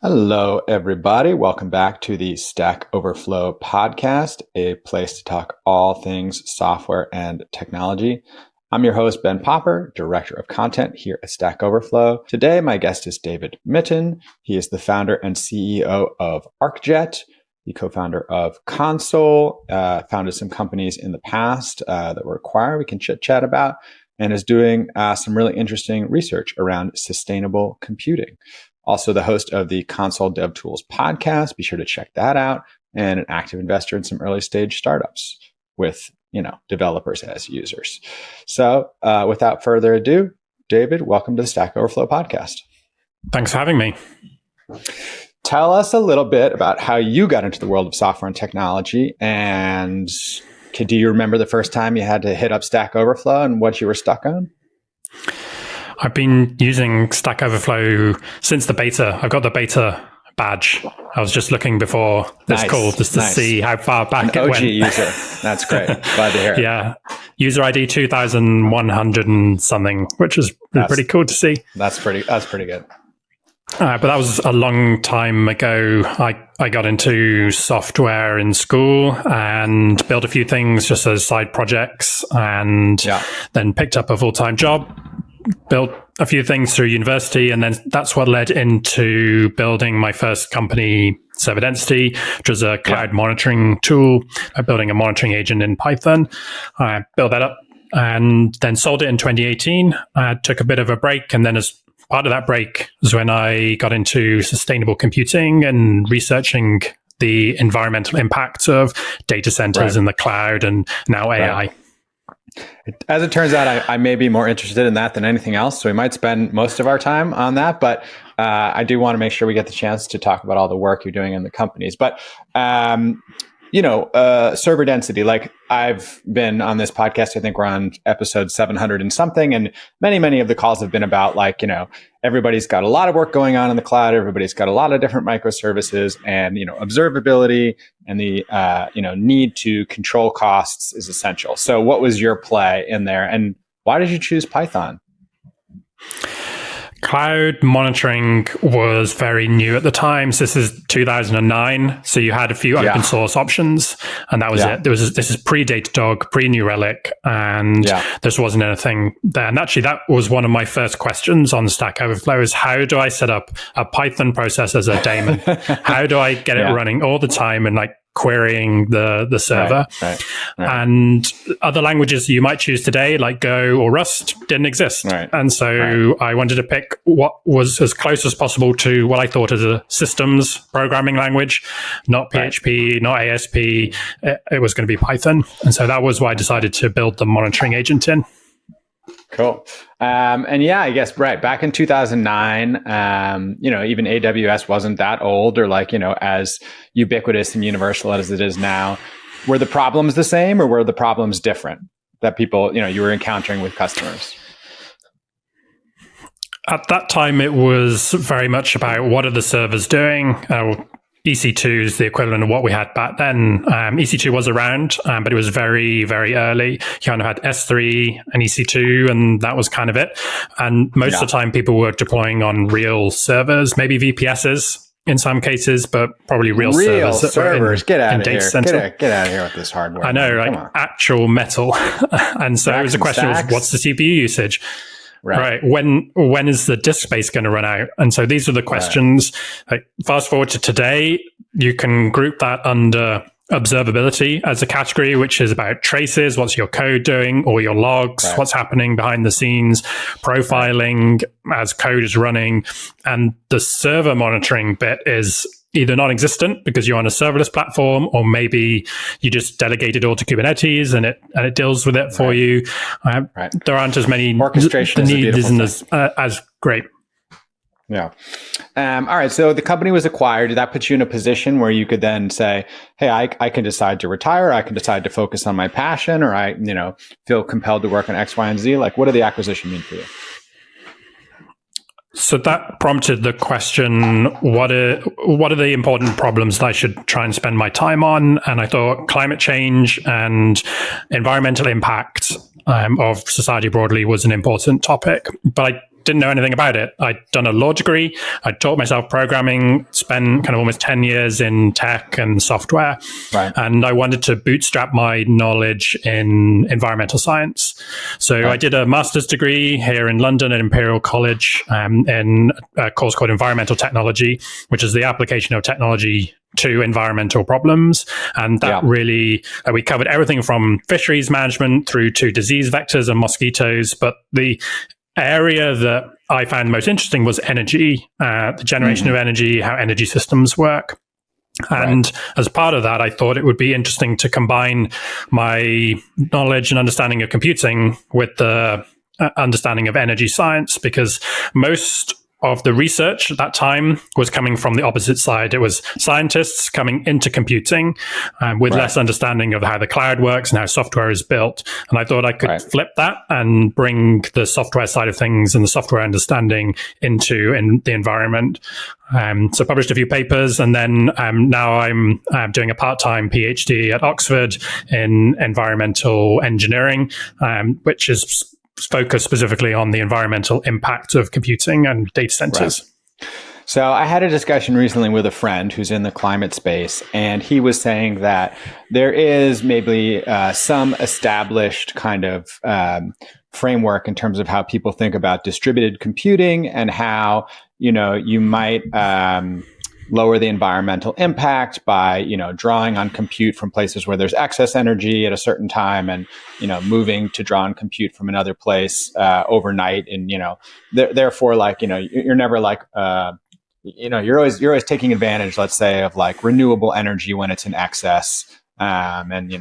Hello, everybody. Welcome back to the Stack Overflow podcast, a place to talk all things software and technology. I'm your host, Ben Popper, Director of Content here at Stack Overflow. Today, my guest is David Mytton. He is the founder and CEO of Arcjet, the co-founder of Console, founded some companies in the past that were acquired we can chit-chat about, and is doing some really interesting research around sustainable computing. Also the host of the Console.dev Tools podcast. Be sure to check that out. And an active investor in some early stage startups with, developers as users. So without further ado, David, welcome to the Stack Overflow podcast. Thanks for having me. Tell us a little bit about how you got into the world of software and technology. And do you remember the first time you had to hit up Stack Overflow and what you were stuck on? I've been using Stack Overflow since the beta. I've got the beta badge. I was just looking before this call just to see how far back it went. OG user. That's great. Glad to hear it. Yeah. User ID 2100 and something, which is pretty cool to see. That's pretty good. But that was a long time ago. I got into software in school and built a few things just as side projects and then picked up a full-time job. Built a few things through university, and then that's what led into building my first company, Server Density, which was a cloud monitoring tool, building a monitoring agent in Python. I built that up and then sold it in 2018. I took a bit of a break, and then as part of that break was when I got into sustainable computing and researching the environmental impacts of data centers in the cloud and now AI. As it turns out, I may be more interested in that than anything else. So we might spend most of our time on that. But I do want to make sure we get the chance to talk about all the work you're doing in the companies. But, server density, like I've been on this podcast, I think we're on episode 700 and something. And many of the calls have been about everybody's got a lot of work going on in the cloud. Everybody's got a lot of different microservices and, observability and the, need to control costs is essential. So what was your play in there and why did you choose Python? Cloud monitoring was very new at the time. So this is 2009. So you had a few open source options and that was it. This is pre-Datadog, pre-New Relic, and this wasn't anything there. And actually that was one of my first questions on Stack Overflow is how do I set up a Python process as a daemon? How do I get it running all the time and querying the server? Right. And other languages you might choose today, like Go or Rust, didn't exist. And so I wanted to pick what was as close as possible to what I thought as a systems programming language, not PHP, not ASP. It was going to be Python. And so that was why I decided to build the monitoring agent in. Cool. I guess, back in 2009, even AWS wasn't that old or as ubiquitous and universal as it is now. Were the problems the same or were the problems different that people, you were encountering with customers? At that time, it was very much about what are the servers doing? EC2 is the equivalent of what we had back then. EC2 was around, but it was very, very early. You kind of had S3 and EC2, and that was kind of it. And most of the time, people were deploying on real servers, maybe VPSs in some cases, but probably real servers. Get out of here. Get out of here with this hardware. I know, actual metal. And so it was a question of what's the CPU usage? Right. When is the disk space going to run out? And so these are the questions. Fast forward to today, you can group that under observability as a category, which is about traces. What's your code doing or your logs? What's happening behind the scenes? Profiling as code is running. And the server monitoring bit is either non-existent because you're on a serverless platform, or maybe you just delegate it all to Kubernetes and it deals with it for you. There aren't as many orchestration. The need isn't as great. Yeah. All right. So the company was acquired. Did that put you in a position where you could then say, hey, I can decide to retire. I can decide to focus on my passion, or I, feel compelled to work on X, Y, and Z? What did the acquisition mean for you? So that prompted the question, what are the important problems that I should try and spend my time on? And I thought climate change and environmental impact of society broadly was an important topic. But I didn't know anything about it. I'd done a law degree. I'd taught myself programming, spent kind of almost 10 years in tech and software. Right. And I wanted to bootstrap my knowledge in environmental science. So I did a master's degree here in London at Imperial College in a course called Environmental Technology, which is the application of technology to environmental problems. And that really, we covered everything from fisheries management through to disease vectors and mosquitoes. But the area that I found most interesting was energy, the generation of energy, how energy systems work. And as part of that, I thought it would be interesting to combine my knowledge and understanding of computing with the understanding of energy science, because most of the research at that time was coming from the opposite side. It was scientists coming into computing with less understanding of how the cloud works and how software is built. And I thought I could flip that and bring the software side of things and the software understanding into the environment. So published a few papers, and then now I'm doing a part-time PhD at Oxford in environmental engineering, which is focused specifically on the environmental impact of computing and data centers. Right. So I had a discussion recently with a friend who's in the climate space, and he was saying that there is maybe some established kind of framework in terms of how people think about distributed computing and how, you might lower the environmental impact by, drawing on compute from places where there's excess energy at a certain time, and, moving to draw on compute from another place overnight. And, therefore, like, you're never like, you're always taking advantage, let's say, of like renewable energy when it's in excess. And,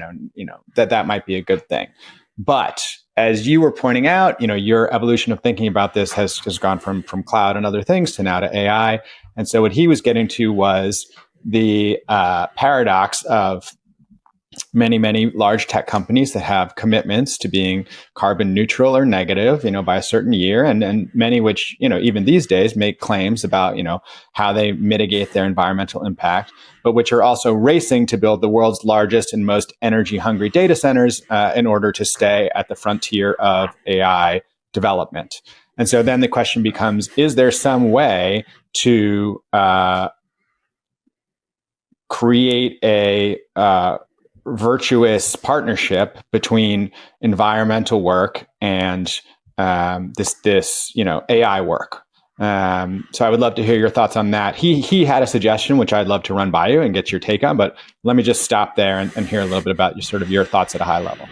that might be a good thing. But as you were pointing out, your evolution of thinking about this has gone from cloud and other things to now to AI. And so what he was getting to was the paradox of many, many large tech companies that have commitments to being carbon neutral or negative, by a certain year, and many which, even these days make claims about, how they mitigate their environmental impact, but which are also racing to build the world's largest and most energy hungry data centers in order to stay at the frontier of AI development. And so then the question becomes, is there some way to create a virtuous partnership between environmental work and this AI work? So I would love to hear your thoughts on that. He had a suggestion, which I'd love to run by you and get your take on, but let me just stop there and hear a little bit about your thoughts at a high level.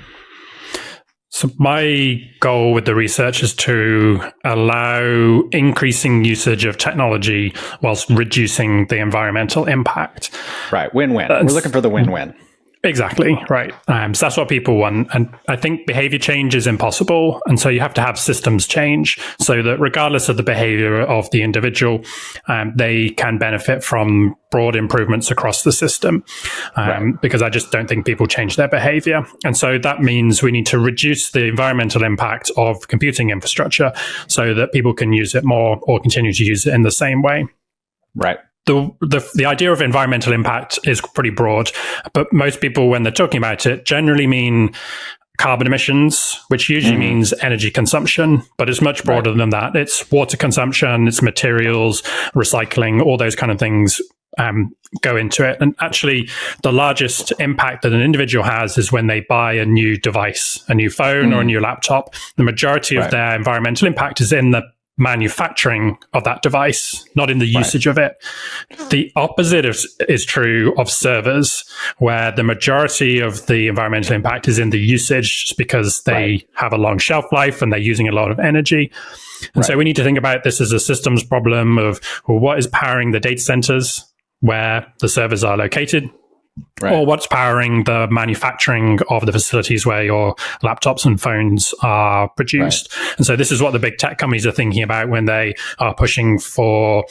So my goal with the research is to allow increasing usage of technology whilst reducing the environmental impact. Right. Win-win. We're looking for the win-win. Exactly. Right. So that's what people want. And I think behavior change is impossible. And so you have to have systems change so that regardless of the behavior of the individual, they can benefit from broad improvements across the system. Because I just don't think people change their behavior. And so that means we need to reduce the environmental impact of computing infrastructure so that people can use it more or continue to use it in the same way. Right. The idea of environmental impact is pretty broad, but most people, when they're talking about it, generally mean carbon emissions, which usually means energy consumption, but it's much broader than that. It's water consumption, it's materials, recycling, all those kind of things go into it. And actually, the largest impact that an individual has is when they buy a new device, a new phone or a new laptop. The majority of their environmental impact is in the manufacturing of that device, not in the usage of it. The opposite is true of servers, where the majority of the environmental impact is in the usage, just because they have a long shelf life and they're using a lot of energy. And so we need to think about this as a systems problem of, well, what is powering the data centers where the servers are located? Or what's powering the manufacturing of the facilities where your laptops and phones are produced. And so this is what the big tech companies are thinking about when they are pushing for,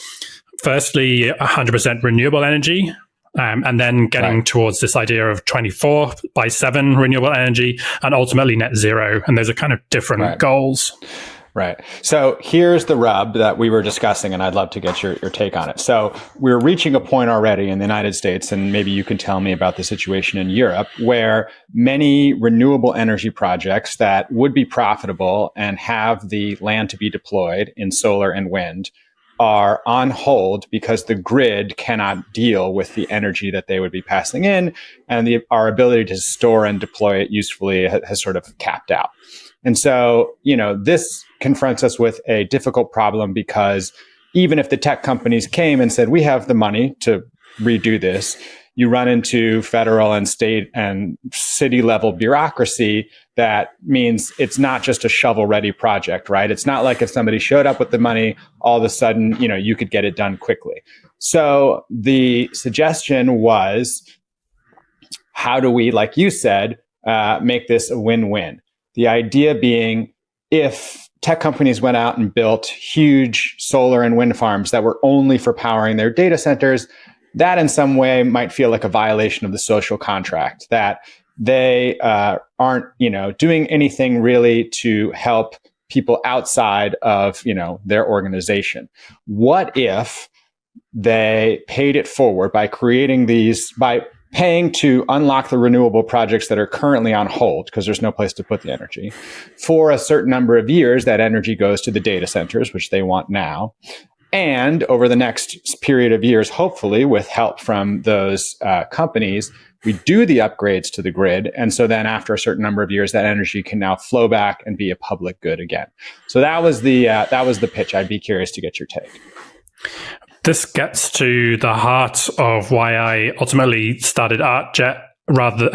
firstly, 100% renewable energy, and then getting towards this idea of 24/7 renewable energy, and ultimately net zero. And those are kind of different goals. Right. So here's the rub that we were discussing, and I'd love to get your take on it. So we're reaching a point already in the United States, and maybe you can tell me about the situation in Europe, where many renewable energy projects that would be profitable and have the land to be deployed in solar and wind are on hold because the grid cannot deal with the energy that they would be passing in, and our ability to store and deploy it usefully has sort of capped out. And so, this confronts us with a difficult problem, because even if the tech companies came and said, we have the money to redo this, you run into federal and state and city level bureaucracy. That means it's not just a shovel ready project, right? It's not like if somebody showed up with the money, all of a sudden, you could get it done quickly. So the suggestion was, how do we, like you said, make this a win-win? The idea being, if tech companies went out and built huge solar and wind farms that were only for powering their data centers, that in some way might feel like a violation of the social contract, that they aren't, doing anything really to help people outside of, their organization. What if they paid it forward by paying to unlock the renewable projects that are currently on hold because there's no place to put the energy? For a certain number of years, that energy goes to the data centers, which they want now. And over the next period of years, hopefully with help from those companies, we do the upgrades to the grid. And so then after a certain number of years, that energy can now flow back and be a public good again. So that was the pitch. I'd be curious to get your take. This gets to the heart of why I ultimately started Arcjet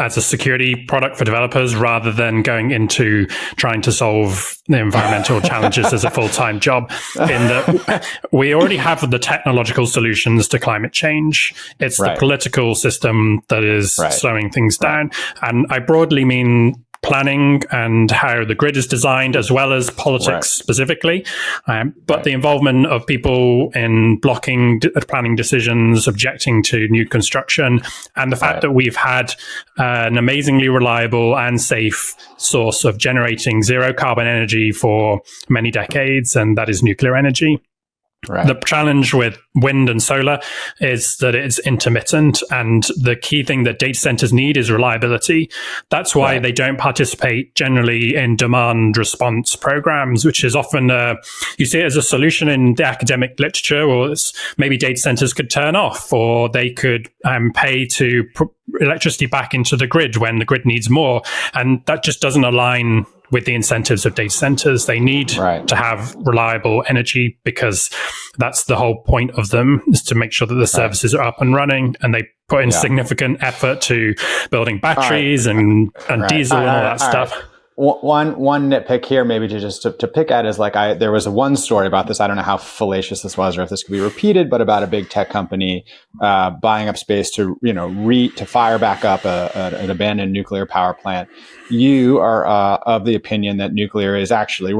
as a security product for developers, rather than going into trying to solve the environmental challenges as a full-time job. In that we already have the technological solutions to climate change. It's the political system that is slowing things down. And I broadly mean planning and how the grid is designed, as well as politics specifically. But the involvement of people in blocking planning decisions, objecting to new construction, and the fact that we've had an amazingly reliable and safe source of generating zero carbon energy for many decades, and that is nuclear energy. The challenge with wind and solar is that it's intermittent, and the key thing that data centers need is reliability. That's why they don't participate generally in demand response programs, which is often you see it as a solution in the academic literature, or maybe data centers could turn off, or they could pay to put electricity back into the grid when the grid needs more, and that just doesn't align with the incentives of data centers. They need to have reliable energy, because that's the whole point of them, is to make sure that the services are up and running, and they put in significant effort to building batteries and diesel and all that stuff. One nitpick here, maybe to pick at, is there was one story about this. I don't know how fallacious this was or if this could be repeated, but about a big tech company buying up space to fire back up an abandoned nuclear power plant. You are of the opinion that nuclear is actually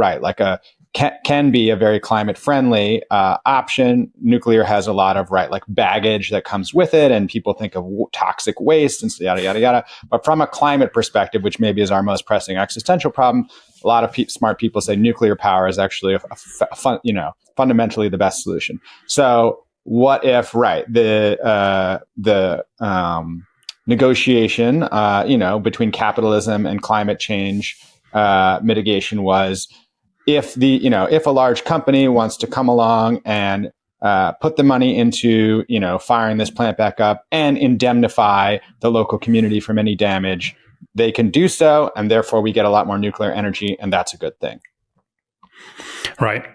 can be a very climate friendly option. Nuclear has a lot of baggage that comes with it, and people think of toxic waste and yada yada yada. But from a climate perspective, which maybe is our most pressing existential problem, a lot of smart people say nuclear power is actually fundamentally the best solution. So what if the negotiation between capitalism and climate change mitigation was, if a large company wants to come along and put the money into, firing this plant back up and indemnify the local community from any damage, they can do so, and therefore we get a lot more nuclear energy, and that's a good thing. Right.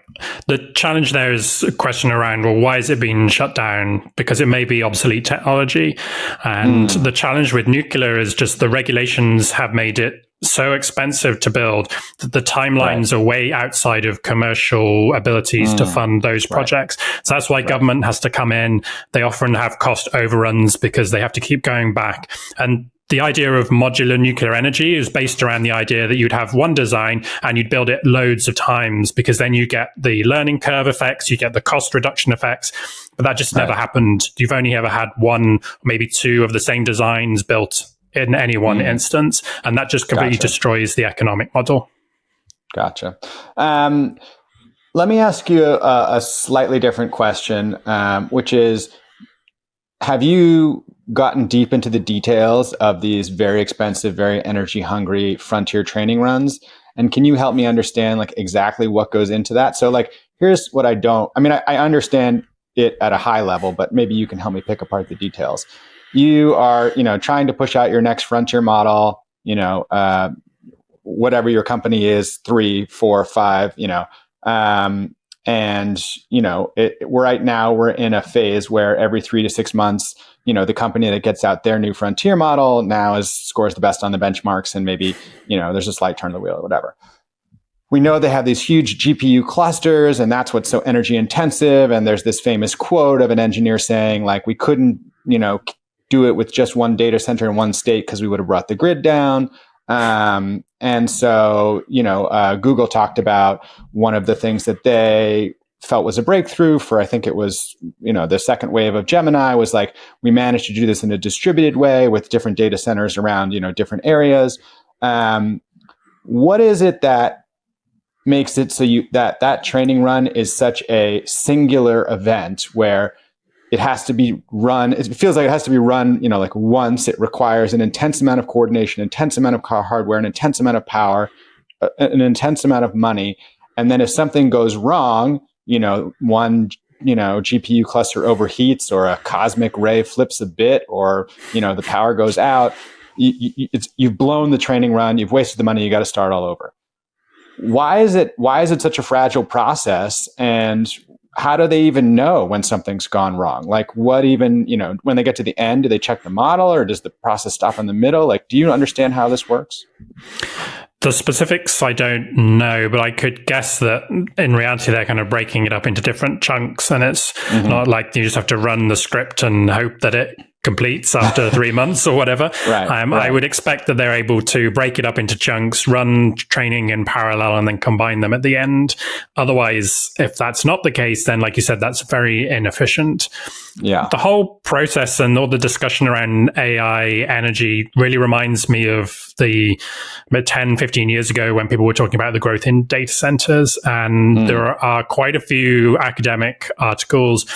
The challenge there is a question around, well, why is it being shut down? Because it may be obsolete technology. And the challenge with nuclear is just the regulations have made it so expensive to build that the timelines are way outside of commercial abilities to fund those projects. So that's why government has to come in. They often have cost overruns because they have to keep going back. And the idea of modular nuclear energy is based around the idea that you'd have one design and you'd build it loads of times, because then you get the learning curve effects, you get the cost reduction effects. But that just never happened. You've only ever had one, maybe two of the same designs built in any one instance, and that just completely destroys the economic model. Gotcha. Let me ask you a slightly different question, which is, have you gotten deep into the details of these very expensive, very energy hungry frontier training runs? And can you help me understand like exactly what goes into that? So like, here's what I understand it at a high level, but maybe you can help me pick apart the details. You are, trying to push out your next frontier model, whatever your company is, 3, 4, 5, right now we're in a phase where every 3 to 6 months, the company that gets out their new frontier model now scores the best on the benchmarks, and maybe, there's a slight turn of the wheel or whatever. We know they have these huge GPU clusters, and that's what's so energy intensive. And there's this famous quote of an engineer saying, like, we couldn't, do it with just one data center in one state because we would have brought the grid down. And so, Google talked about one of the things that they felt was a breakthrough for, I think it was, the second wave of Gemini, was like, we managed to do this in a distributed way with different data centers around, different areas. What is it that makes it so that training run is such a singular event where it has to be run? It feels like it has to be run, like once. It requires an intense amount of coordination, intense amount of hardware, an intense amount of power, an intense amount of money. And then if something goes wrong, one, GPU cluster overheats, or a cosmic ray flips a bit, or, the power goes out, you've blown the training run, you've wasted the money, you got to start all over. Why is it such a fragile process? And how do they even know when something's gone wrong? Like, what even, when they get to the end, do they check the model, or does the process stop in the middle? Like, do you understand how this works? The specifics I don't know, but I could guess that in reality they're kind of breaking it up into different chunks, and it's not like you just have to run the script and hope that it completes after 3 months or whatever. Right. I would expect that they're able to break it up into chunks, run training in parallel, and then combine them at the end. Otherwise, if that's not the case, then like you said, that's very inefficient. Yeah. The whole process and all the discussion around AI energy really reminds me of about 10, 15 years ago when people were talking about the growth in data centers. And there are quite a few academic articles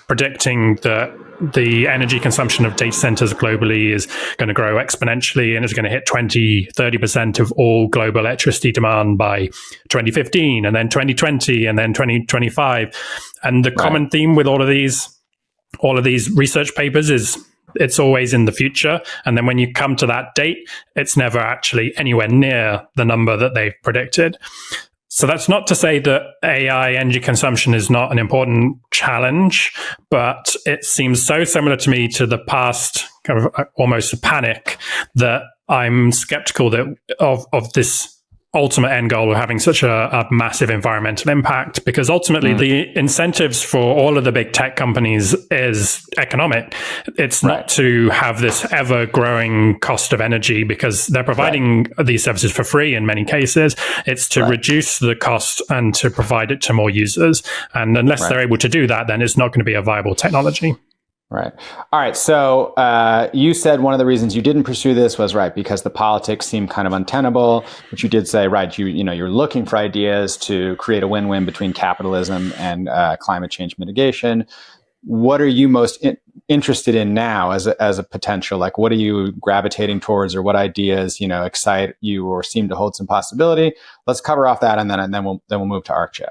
predicting that the energy consumption of data centers globally is going to grow exponentially, and it's going to hit 20-30% of all global electricity demand by 2015, and then 2020, and then 2025. And the common theme with all of these research papers is it's always in the future. And then when you come to that date, it's never actually anywhere near the number that they've predicted. So that's not to say that AI energy consumption is not an important challenge, but it seems so similar to me to the past kind of almost a panic that I'm skeptical that of this ultimate end goal of having such a massive environmental impact, because ultimately the incentives for all of the big tech companies is economic. It's not to have this ever growing cost of energy, because they're providing these services for free in many cases. It's to reduce the cost and to provide it to more users. And unless they're able to do that, then it's not going to be a viable technology. Right. All right. So you said one of the reasons you didn't pursue this was because the politics seemed kind of untenable, but you did say, you're looking for ideas to create a win-win between capitalism and climate change mitigation. What are you most interested in now as a potential? Like, what are you gravitating towards, or what ideas, excite you or seem to hold some possibility? Let's cover off that, and then we'll move to Arcjet.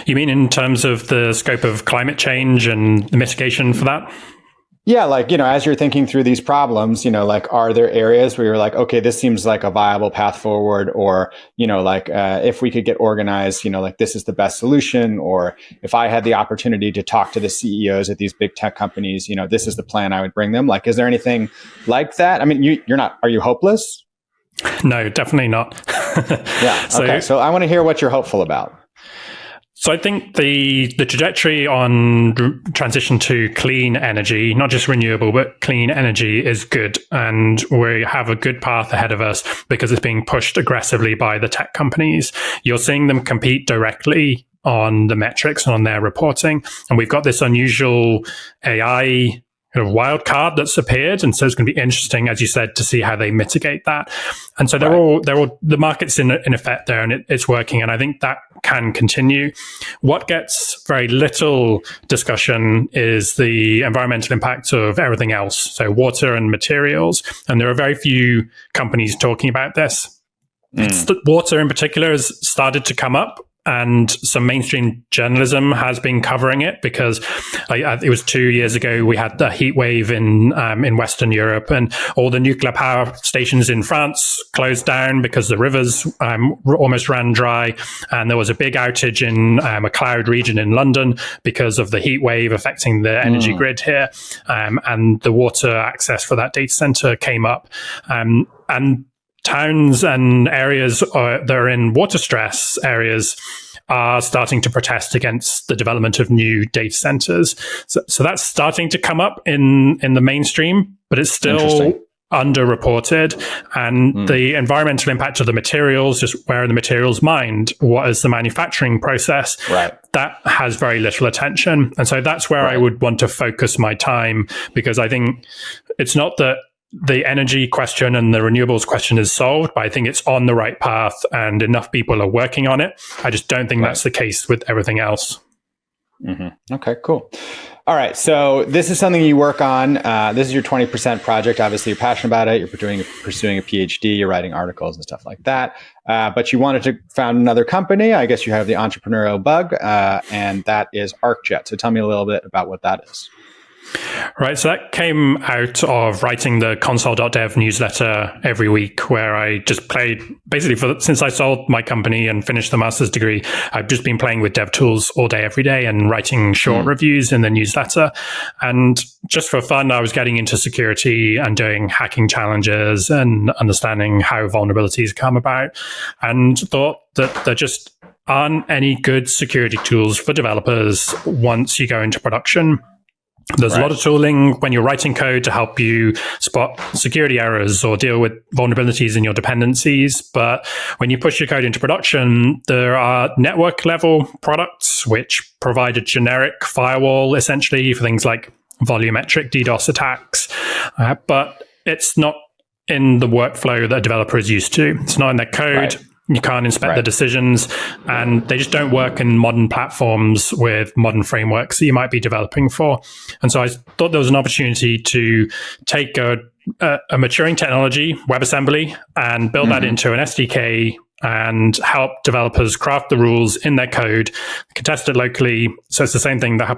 You mean in terms of the scope of climate change and the mitigation for that? Yeah, as you're thinking through these problems, are there areas where you're like, okay, this seems like a viable path forward, or, if we could get organized, this is the best solution, or if I had the opportunity to talk to the CEOs at these big tech companies, this is the plan I would bring them. Like, is there anything like that? I mean, you're not, are you hopeless? No, definitely not. Yeah. Okay. So I want to hear what you're hopeful about. So I think the trajectory on transition to clean energy, not just renewable, but clean energy, is good. And we have a good path ahead of us because it's being pushed aggressively by the tech companies. You're seeing them compete directly on the metrics and on their reporting. And we've got this unusual AI kind of wild card that's appeared. And so it's going to be interesting, as you said, to see how they mitigate that. And so they're all, the market's in effect there, and it's working. And I think that can continue. What gets very little discussion is the environmental impact of everything else. So water and materials. And there are very few companies talking about this. Water in particular has started to come up, and some mainstream journalism has been covering it, because it was 2 years ago we had the heat wave in Western Europe, and all the nuclear power stations in France closed down because the rivers almost ran dry, and there was a big outage in a cloud region in London because of the heat wave affecting the energy grid here, and the water access for that data center came up, and towns and areas that are in water stress areas are starting to protest against the development of new data centers. So that's starting to come up in the mainstream, but it's still underreported. And the environmental impact of the materials, just where are the materials mined? What is the manufacturing process? That has very little attention. And so that's where I would want to focus my time, because I think it's not that the energy question and the renewables question is solved, but I think it's on the right path and enough people are working on it. I just don't think that's the case with everything else. Okay, cool. All right. So this is something you work on. This is your 20% project. Obviously, you're passionate about it. You're pursuing a PhD. You're writing articles and stuff like that. But you wanted to found another company. I guess you have the entrepreneurial bug, and that is Arcjet. So tell me a little bit about what that is. Right. So that came out of writing the Console.dev newsletter every week, where I just played basically since I sold my company and finished the master's degree. I've just been playing with dev tools all day, every day, and writing short reviews in the newsletter. And just for fun, I was getting into security and doing hacking challenges and understanding how vulnerabilities come about, and thought that there just aren't any good security tools for developers once you go into production. There's a lot of tooling when you're writing code to help you spot security errors or deal with vulnerabilities in your dependencies. But when you push your code into production, there are network level products which provide a generic firewall, essentially, for things like volumetric DDoS attacks. But it's not in the workflow that a developer is used to. It's not in their code. You can't inspect the decisions, and they just don't work in modern platforms with modern frameworks that you might be developing for. And so I thought there was an opportunity to take a maturing technology, WebAssembly, and build that into an SDK and help developers craft the rules in their code, contest it locally. So it's the same thing that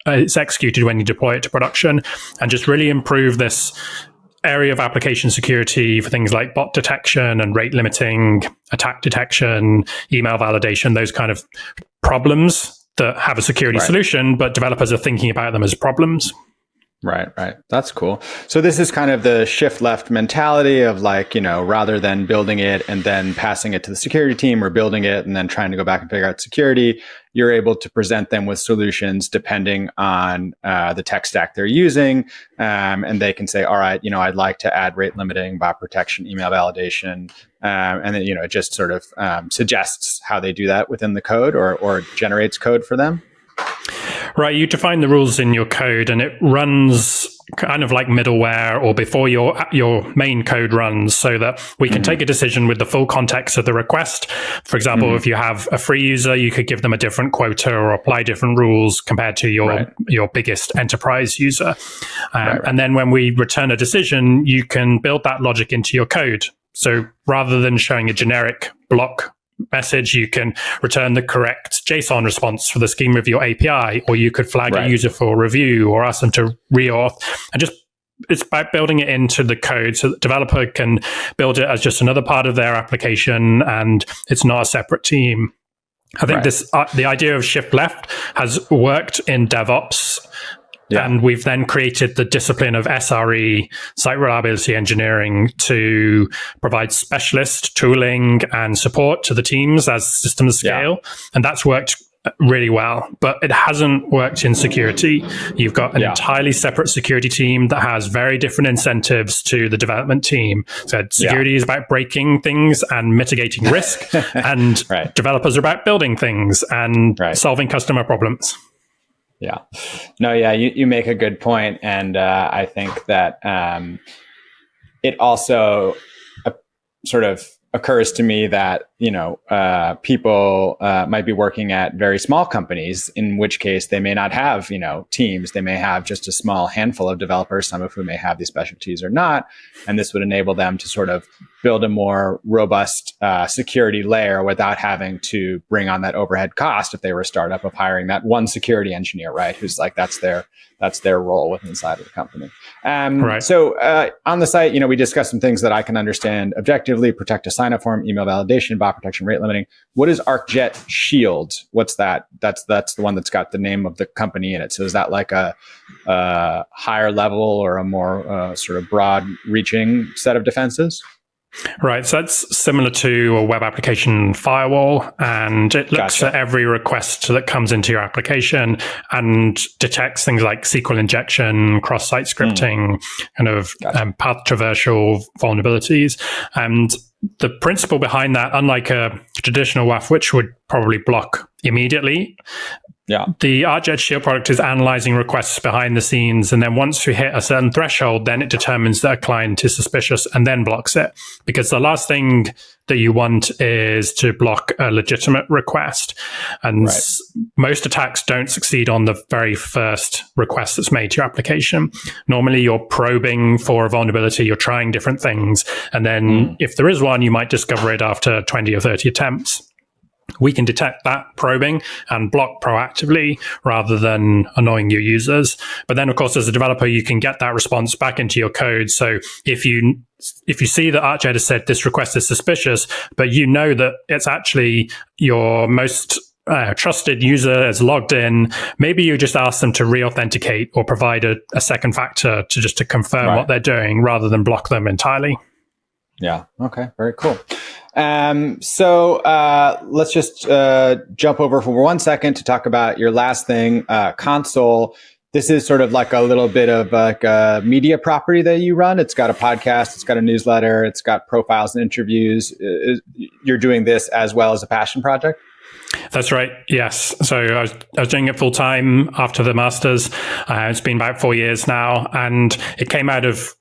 it's executed when you deploy it to production, and just really improve this area of application security for things like bot detection and rate limiting, attack detection, email validation, those kind of problems that have a security solution, but developers are thinking about them as problems. Right. That's cool. So this is kind of the shift left mentality of like, rather than building it and then passing it to the security team, or building it and then trying to go back and figure out security, you're able to present them with solutions depending on the tech stack they're using. And they can say, all right, I'd like to add rate limiting, bot protection, email validation. And then, it just sort of suggests how they do that within the code, or generates code for them. Right, you define the rules in your code, and it runs kind of like middleware or before your main code runs, so that we can take a decision with the full context of the request. For example, if you have a free user, you could give them a different quota or apply different rules compared to your biggest enterprise user. And then when we return a decision, you can build that logic into your code. So rather than showing a generic block message, you can return the correct JSON response for the schema of your API, or you could flag a user for review or ask them to reauth. And just it's about building it into the code so that the developer can build it as just another part of their application, and it's not a separate team. I think the idea of shift left has worked in DevOps. And we've then created the discipline of SRE, site reliability engineering, to provide specialist tooling and support to the teams as systems scale. And that's worked really well, but it hasn't worked in security. You've got an entirely separate security team that has very different incentives to the development team. So security is about breaking things and mitigating risk, and developers are about building things and solving customer problems. Yeah. No, yeah, you make a good point. And I think that it also sort of occurs to me that, people might be working at very small companies, in which case they may not have, teams. They may have just a small handful of developers, some of whom may have these specialties or not. And this would enable them to sort of build a more robust security layer without having to bring on that overhead cost if they were a startup of hiring that one security engineer, right? Who's like, that's their role within inside of the company. Right. So on the site, we discussed some things that I can understand objectively: protect a sign-up form, email validation, bot protection, rate limiting. What is Arcjet Shield? What's that? That's the one that's got the name of the company in it. So is that like a higher level or a more sort of broad-reaching set of defenses? Right. So that's similar to a web application firewall, and it looks at every request that comes into your application and detects things like SQL injection, cross-site scripting, kind of path traversal vulnerabilities. And the principle behind that, unlike a traditional WAF, which would probably block immediately, the Arcjet Shield product is analyzing requests behind the scenes. And then once we hit a certain threshold, then it determines that a client is suspicious and then blocks it. Because the last thing that you want is to block a legitimate request. And most attacks don't succeed on the very first request that's made to your application. Normally, you're probing for a vulnerability, you're trying different things. And then if there is one, you might discover it after 20 or 30 attempts. We can detect that probing and block proactively rather than annoying your users. But then, of course, as a developer, you can get that response back into your code. So if you see that Arcjet has said this request is suspicious, but you know that it's actually your most trusted user is logged in, maybe you just ask them to re-authenticate or provide a second factor to confirm what they're doing rather than block them entirely. Yeah. Okay. Very cool. So let's just jump over for 1 second to talk about your last thing, Console. This is sort of like a little bit of like a media property that you run. It's got a podcast, it's got a newsletter, it's got profiles and interviews. You're doing this as well as a passion project? That's right. Yes. So I was doing it full time after the master's. It's been about 4 years now, and it came out of,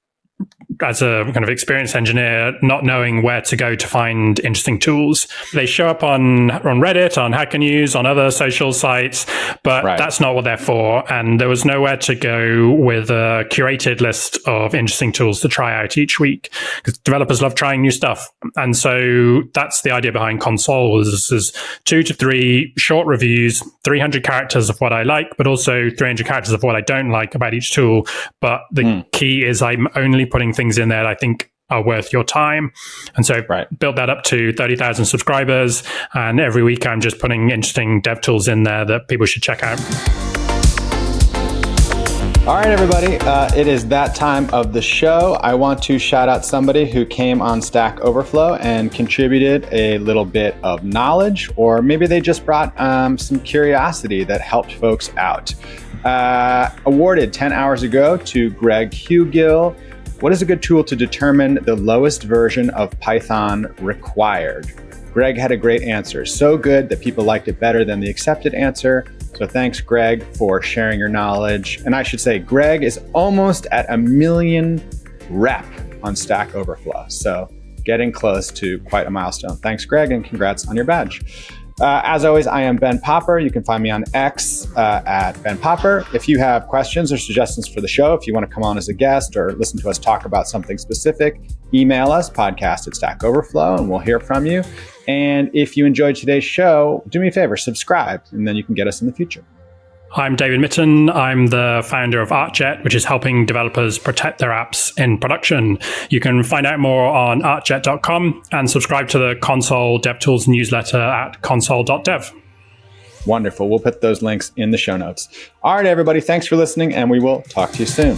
as a kind of experienced engineer, not knowing where to go to find interesting tools. They show up on Reddit, on Hacker News, on other social sites, but that's not what they're for. And there was nowhere to go with a curated list of interesting tools to try out each week, because developers love trying new stuff. And so that's the idea behind Console is 2 to 3 short reviews, 300 characters of what I like, but also 300 characters of what I don't like about each tool. But the key is I'm only putting things in there that I think are worth your time. And so built that up to 30,000 subscribers. And every week I'm just putting interesting dev tools in there that people should check out. All right, everybody. It is that time of the show. I want to shout out somebody who came on Stack Overflow and contributed a little bit of knowledge, or maybe they just brought some curiosity that helped folks out. Awarded 10 hours ago to Greg Hugill. What is a good tool to determine the lowest version of Python required? Greg had a great answer. So good that people liked it better than the accepted answer. So thanks, Greg, for sharing your knowledge. And I should say, Greg is almost at 1 million rep on Stack Overflow. So getting close to quite a milestone. Thanks, Greg, and congrats on your badge. As always, I am Ben Popper. You can find me on X at Ben Popper. If you have questions or suggestions for the show, if you want to come on as a guest or listen to us talk about something specific, email us, podcast@Stack Overflow, and we'll hear from you. And if you enjoyed today's show, do me a favor, subscribe, and then you can get us in the future. I'm David Mytton. I'm the founder of Arcjet, which is helping developers protect their apps in production. You can find out more on arcjet.com and subscribe to the Console DevTools newsletter at Console.dev. Wonderful. We'll put those links in the show notes. All right, everybody. Thanks for listening, and we will talk to you soon.